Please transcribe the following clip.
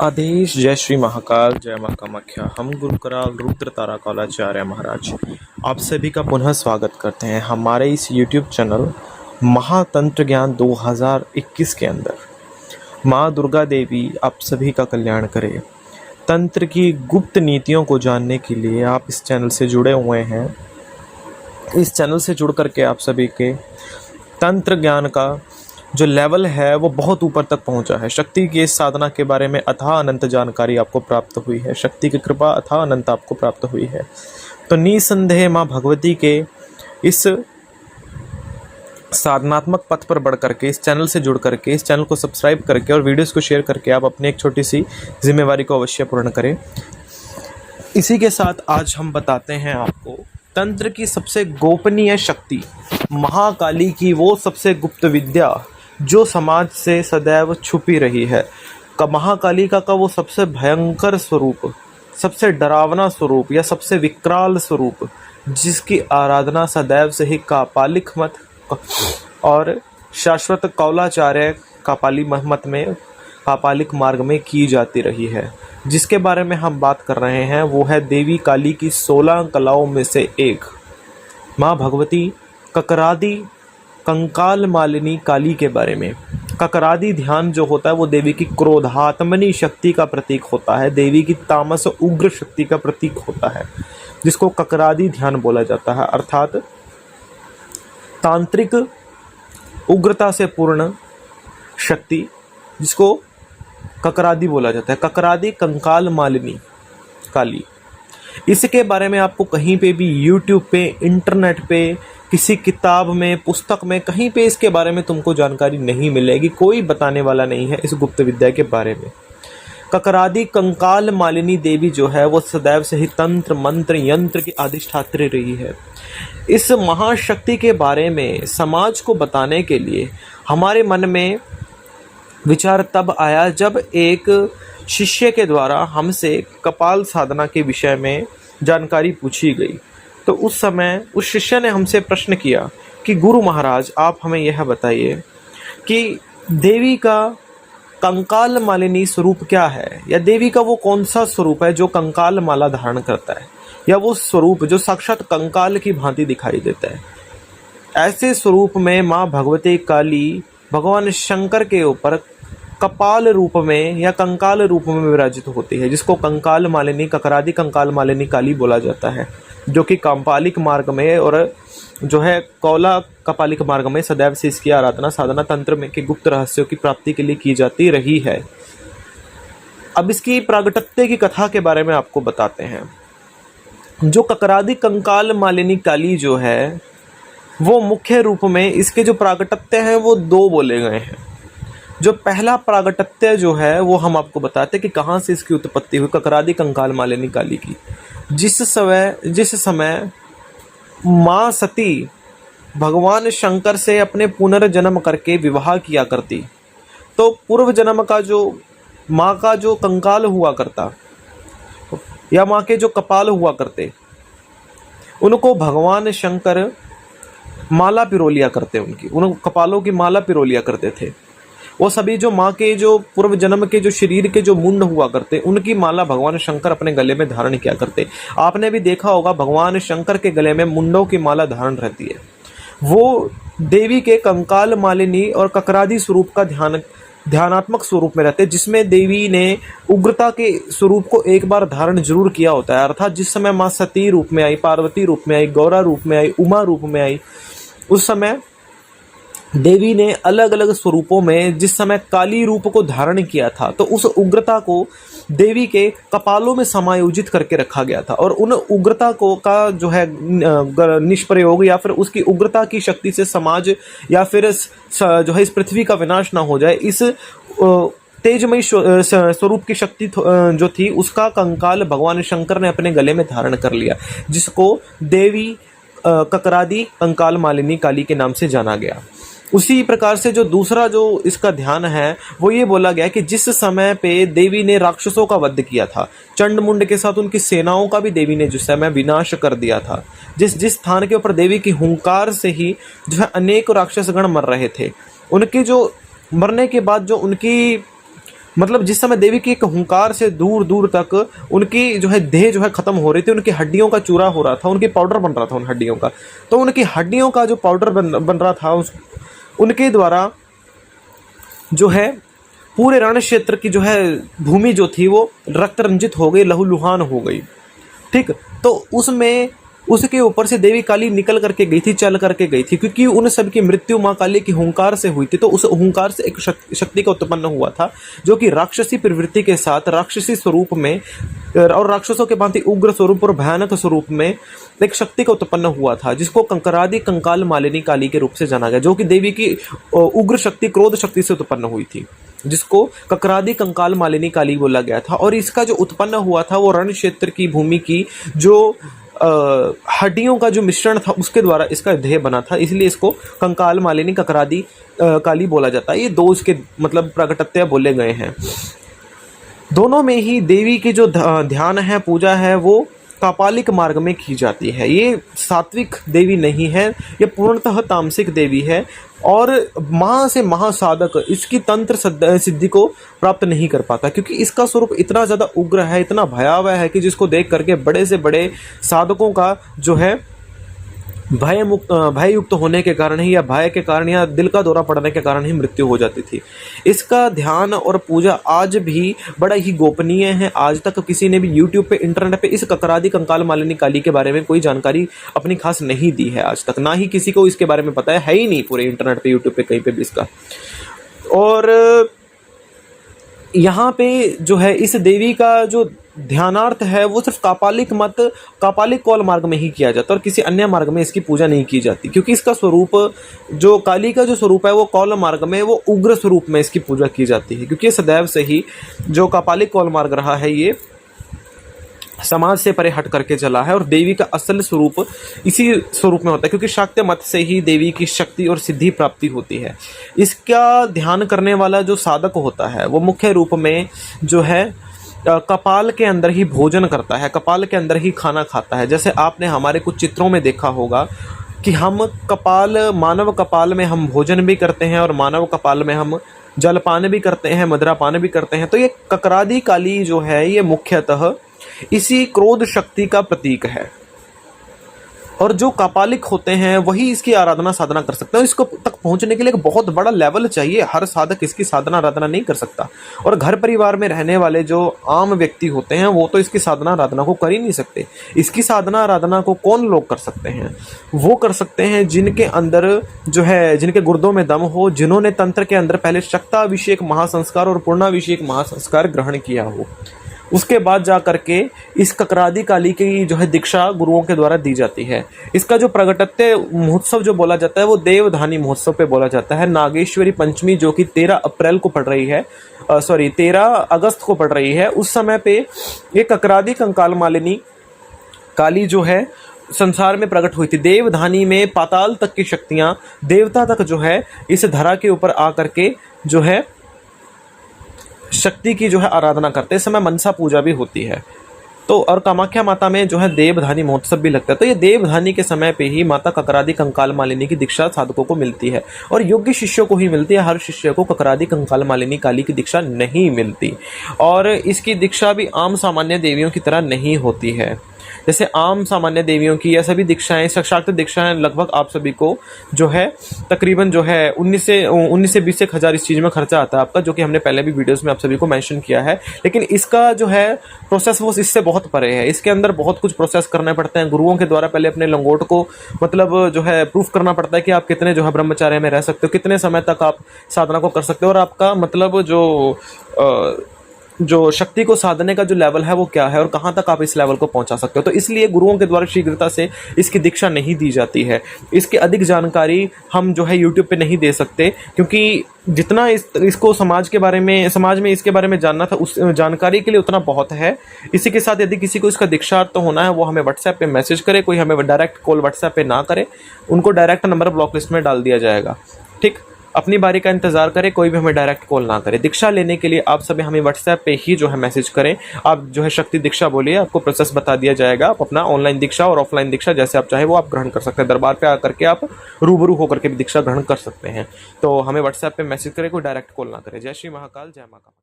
आदेश जय श्री महाकाल जय मां कामाख्या। हम गुरु कराल रुद्र तारा कौलाचार्य महाराज आप सभी का पुनः स्वागत करते हैं हमारे इस YouTube चैनल महातंत्र ज्ञान 2021 के अंदर। माँ दुर्गा देवी आप सभी का कल्याण करे। तंत्र की गुप्त नीतियों को जानने के लिए आप इस चैनल से जुड़े हुए हैं। इस चैनल से जुड़ करके आप सभी के तंत्र ज्ञान का जो लेवल है वो बहुत ऊपर तक पहुंचा है। शक्ति की इस साधना के बारे में अथाह अनंत जानकारी आपको प्राप्त हुई है। शक्ति की कृपा अथाह अनंत आपको प्राप्त हुई है। तो निसंदेह माँ भगवती के इस साधनात्मक पथ पर बढ़ करके इस चैनल से जुड़ करके इस चैनल को सब्सक्राइब करके और वीडियोस को शेयर करके आप अपनी एक छोटी सी जिम्मेवारी को अवश्य पूर्ण करें। इसी के साथ आज हम बताते हैं आपको तंत्र की सबसे गोपनीय शक्ति, महाकाली की वो सबसे गुप्त विद्या जो समाज से सदैव छुपी रही है। महाकाली का वो सबसे भयंकर स्वरूप, सबसे डरावना स्वरूप या सबसे विकराल स्वरूप, जिसकी आराधना सदैव से ही कापालिक मत और शाश्वत कौलाचार्य कापाली मत में कापालिक मार्ग में की जाती रही है। जिसके बारे में हम बात कर रहे हैं वो है देवी काली की 16 कलाओं में से एक माँ भगवती ककरादि कंकाल मालिनी काली के बारे में। ककरादि ध्यान जो होता है वो देवी की क्रोधात्मनी शक्ति का प्रतीक होता है, देवी की तामस उग्र शक्ति का प्रतीक होता है, जिसको ककरादि ध्यान बोला जाता है। अर्थात तांत्रिक उग्रता से पूर्ण शक्ति, जिसको ककरादि बोला जाता है। ककरादि कंकाल मालिनी काली, इसके बारे में आपको कहीं पे भी YouTube पे, इंटरनेट पे, किसी किताब में, पुस्तक में, कहीं पे इसके बारे में तुमको जानकारी नहीं मिलेगी। कोई बताने वाला नहीं है इस गुप्त विद्या के बारे में। ककरादि कंकाल मालिनी देवी जो है वो सदैव से ही तंत्र मंत्र यंत्र की अधिष्ठात्री रही है। इस महाशक्ति के बारे में समाज को बताने के लिए हमारे मन में विचार तब आया जब एक शिष्य के द्वारा हमसे कपाल साधना के विषय में जानकारी पूछी गई। तो उस समय उस शिष्य ने हमसे प्रश्न किया कि गुरु महाराज आप हमें यह बताइए कि देवी का कंकाल मालिनी स्वरूप क्या है, या देवी का वो कौन सा स्वरूप है जो कंकाल माला धारण करता है, या वो स्वरूप जो साक्षात कंकाल की भांति दिखाई देता है। ऐसे स्वरूप में माँ भगवती काली भगवान शंकर के ऊपर कपाल रूप में या कंकाल रूप में विराजित होती है, जिसको कंकाल मालिनी ककरादि कंकाल मालिनी काली बोला जाता है, जो कि कापालिक मार्ग में और जो है कौला कपालिक मार्ग में सदैव से इसकी आराधना साधना तंत्र में के गुप्त रहस्यों की प्राप्ति के लिए की जाती रही है। अब इसकी प्रागट्य की कथा के बारे में आपको बताते हैं। जो ककरादि कंकाल मालिनी काली जो है वो मुख्य रूप में इसके जो प्रागट्य हैं वो दो बोले गए हैं। जो पहला प्रागट्य जो है वो हम आपको बताते हैं कि कहाँ से इसकी उत्पत्ति हुई ककरादि कंकाल मालिनी काली की। जिस समय माँ सती भगवान शंकर से अपने पुनर्जन्म करके विवाह किया करती, तो पूर्व जन्म का जो माँ का जो कंकाल हुआ करता या माँ के जो कपाल हुआ करते, उनको भगवान शंकर माला पिरो लिया करते, उन कपालों की माला पिरो लिया करते थे। वो सभी जो माँ के जो पूर्व जन्म के जो शरीर के जो मुंड हुआ करते, उनकी माला भगवान शंकर अपने गले में धारण किया करते। आपने भी देखा होगा भगवान शंकर के गले में मुंडों की माला धारण रहती है। वो देवी के कंकाल मालिनी और ककरादि स्वरूप का ध्यानात्मक स्वरूप में रहते, जिसमें देवी ने उग्रता के स्वरूप को एक बार धारण जरूर किया होता है। अर्थात जिस समय माँ सती रूप में आई, पार्वती रूप में आई, गौरा रूप में आई, उमा रूप में आई, उस समय देवी ने अलग अलग स्वरूपों में जिस समय काली रूप को धारण किया था, तो उस उग्रता को देवी के कपालों में समायोजित करके रखा गया था। और उन उग्रता को का जो है निष्प्रयोग या फिर उसकी उग्रता की शक्ति से समाज या फिर जो है इस पृथ्वी का विनाश ना हो जाए, इस तेजमयी स्वरूप की शक्ति जो थी उसका कंकाल भगवान शंकर ने अपने गले में धारण कर लिया, जिसको देवी ककरादि कंकाल मालिनी काली के नाम से जाना गया। उसी प्रकार से जो दूसरा जो इसका ध्यान है वो ये बोला गया कि जिस समय पे देवी ने राक्षसों का वध किया था, चंडमुंड के साथ उनकी सेनाओं का भी देवी ने जिस समय विनाश कर दिया था, जिस स्थान के ऊपर देवी की हुंकार से ही जो है अनेक राक्षसगण मर रहे थे, उनके जो मरने के बाद जो उनकी मतलब जिस समय देवी की एक हुंकार से दूर दूर तक उनकी जो है देह जो है खत्म हो रही थी, उनकी हड्डियों का चूरा हो रहा था, उनकी पाउडर बन रहा था उन हड्डियों का, तो उनकी हड्डियों का जो पाउडर बन रहा था उनके द्वारा जो है पूरे रण क्षेत्र की जो है भूमि जो थी वो रक्त रंजित हो गई, लहूलुहान हो गई। ठीक, तो उसमें उसके ऊपर से देवी काली निकल करके गई थी, चल करके गई थी, क्योंकि उन सब की मृत्यु माँ काली की हुंकार से हुई थी। तो उस हुंकार से एक शक्ति का उत्पन्न हुआ था जो कि राक्षसी प्रवृत्ति के साथ राक्षसी स्वरूप में और राक्षसों के भांति उग्र स्वरूप और भयानक स्वरूप में एक शक्ति का उत्पन्न हुआ था, जिसको कंकरादि कंकाल मालिनी काली के रूप से जाना गया, जो कि देवी की उग्र शक्ति क्रोध शक्ति से उत्पन्न हुई थी, जिसको ककरादि कंकाल मालिनी काली बोला गया था। और इसका जो उत्पन्न हुआ था वो रण क्षेत्र की भूमि की जो हड्डियों का जो मिश्रण था उसके द्वारा इसका देह बना था, इसलिए इसको कंकाल मालिनी ककरादि काली बोला जाता है। ये दो इसके मतलब प्रगटत्य बोले गए हैं। दोनों में ही देवी की जो ध्यान है, पूजा है, वो कापालिक मार्ग में की जाती है। ये सात्विक देवी नहीं है, ये पूर्णतः तामसिक देवी है और महा से महासाधक इसकी तंत्र सिद्धि को प्राप्त नहीं कर पाता, क्योंकि इसका स्वरूप इतना ज़्यादा उग्र है, इतना भयावह है कि जिसको देख करके बड़े से बड़े साधकों का जो है भययुक्त होने के कारण ही या भय के कारण या दिल का दौरा पड़ने के कारण ही मृत्यु हो जाती थी। इसका ध्यान और पूजा आज भी बड़ा ही गोपनीय है। आज तक किसी ने भी यूट्यूब पे, इंटरनेट पे इस ककरादि कंकाल मालिनी काली के बारे में कोई जानकारी अपनी खास नहीं दी है आज तक, ना ही किसी को इसके बारे में पता है ही नहीं पूरे इंटरनेट पे, यूट्यूब पे, कहीं पे भी इसका। और यहाँ पे जो है इस देवी का जो ध्यानार्थ है वो सिर्फ कापालिक कौल मार्ग में ही किया जाता है और किसी अन्य मार्ग में इसकी पूजा नहीं की जाती, क्योंकि इसका स्वरूप जो काली का जो स्वरूप है वो कौल मार्ग में, वो उग्र स्वरूप में इसकी पूजा की जाती है, क्योंकि सदैव से ही जो कापालिक कौल मार्ग रहा है ये समाज से परे हट करके चला है और देवी का असल स्वरूप इसी स्वरूप में होता है, क्योंकि शाक्य मत से ही देवी की शक्ति और सिद्धि प्राप्ति होती है। इसका ध्यान करने वाला जो साधक होता है वो मुख्य रूप में जो है कपाल के अंदर ही भोजन करता है, कपाल के अंदर ही खाना खाता है। जैसे आपने हमारे कुछ चित्रों में देखा होगा कि हम मानव कपाल में हम भोजन भी करते हैं और मानव कपाल में हम जलपान भी करते हैं, मदिरापान भी करते हैं। तो ये ककरादि काली जो है ये मुख्यतः इसी क्रोध शक्ति का प्रतीक है और जो कापालिक होते हैं वही इसकी आराधना साधना कर सकते हैं। इसको तक पहुंचने के लिए एक बहुत बड़ा लेवल चाहिए, हर साधक इसकी साधना आराधना नहीं कर सकता और घर परिवार में रहने वाले जो आम व्यक्ति होते हैं वो तो इसकी साधना आराधना को कर ही नहीं सकते। इसकी साधना आराधना को कौन लोग कर सकते हैं? वो कर सकते हैं जिनके अंदर जो है, जिनके गुर्दों में दम हो, जिन्होंने तंत्र के अंदर पहले शक्ताभिषेक महासंस्कार और पूर्णाभिषेक महासंस्कार ग्रहण किया हो। उसके बाद जा करके इस ककरादि काली की जो है दीक्षा गुरुओं के द्वारा दी जाती है। इसका जो प्रगटत्य महोत्सव जो बोला जाता है वो देवधानी महोत्सव पे बोला जाता है। नागेश्वरी पंचमी जो कि 13 अप्रैल को पड़ रही है, 13 अगस्त को पड़ रही है, उस समय पे ये ककरादि कंकाल मालिनी काली जो है संसार में प्रकट हुई थी। देवधानी में पाताल तक की शक्तियां, देवता तक जो है इस धरा के ऊपर आकर के जो है शक्ति की जो है आराधना करते हैं। इस समय मनसा पूजा भी होती है। तो और कामाख्या माता में जो है देवधानी महोत्सव भी लगता है। तो ये देवधानी के समय पे ही माता ककरादि कंकाल मालिनी की दीक्षा साधकों को मिलती है और योग्य शिष्यों को ही मिलती है। हर शिष्य को ककरादि कंकाल मालिनी काली की दीक्षा नहीं मिलती और इसकी दीक्षा भी आम सामान्य देवियों की तरह नहीं होती है। जैसे आम सामान्य देवियों की या सभी दीक्षाएं, शाक्त दीक्षाएं लगभग आप सभी को जो है तकरीबन जो है 19 से 20 हज़ार इस चीज़ में खर्चा आता है आपका, जो कि हमने पहले भी वीडियोस में आप सभी को मेंशन किया है। लेकिन इसका जो है प्रोसेस वो इससे बहुत परे है। इसके अंदर बहुत कुछ प्रोसेस करने पड़ते हैं। गुरुओं के द्वारा पहले अपने लंगोट को मतलब जो है प्रूफ करना पड़ता है कि आप कितने जो है ब्रह्मचार्य में रह सकते हो, कितने समय तक आप साधना को कर सकते हो और आपका मतलब जो शक्ति को साधने का जो लेवल है वो क्या है और कहाँ तक आप इस लेवल को पहुंचा सकते हो। तो इसलिए गुरुओं के द्वारा शीघ्रता से इसकी दीक्षा नहीं दी जाती है। इसकी अधिक जानकारी हम जो है यूट्यूब पे नहीं दे सकते, क्योंकि जितना इसको समाज में इसके बारे में जानना था उस जानकारी के लिए उतना बहुत है। इसी के साथ यदि किसी को इसका दीक्षार्थ तो होना है वो हमें व्हाट्सएप पे मैसेज करे, कोई हमें डायरेक्ट कॉल व्हाट्सएप पे ना करे, उनको डायरेक्ट नंबर ब्लॉक लिस्ट में डाल दिया जाएगा। ठीक, अपनी बारी का इंतजार करें, कोई भी हमें डायरेक्ट कॉल ना करे। दीक्षा लेने के लिए आप सभी हमें व्हाट्सएप पे ही जो है मैसेज करें। आप जो है शक्ति दीक्षा बोलिए, आपको प्रोसेस बता दिया जाएगा। आप अपना ऑनलाइन दीक्षा और ऑफलाइन दीक्षा जैसे आप चाहे वो आप ग्रहण कर सकते हैं। दरबार पे आकर के आप रूबरू होकर के भी दीक्षा ग्रहण कर सकते हैं। तो हमें व्हाट्सएप पे मैसेज करें, कोई डायरेक्ट कॉल ना करें। जय श्री महाकाल, जय मां कामाख्या।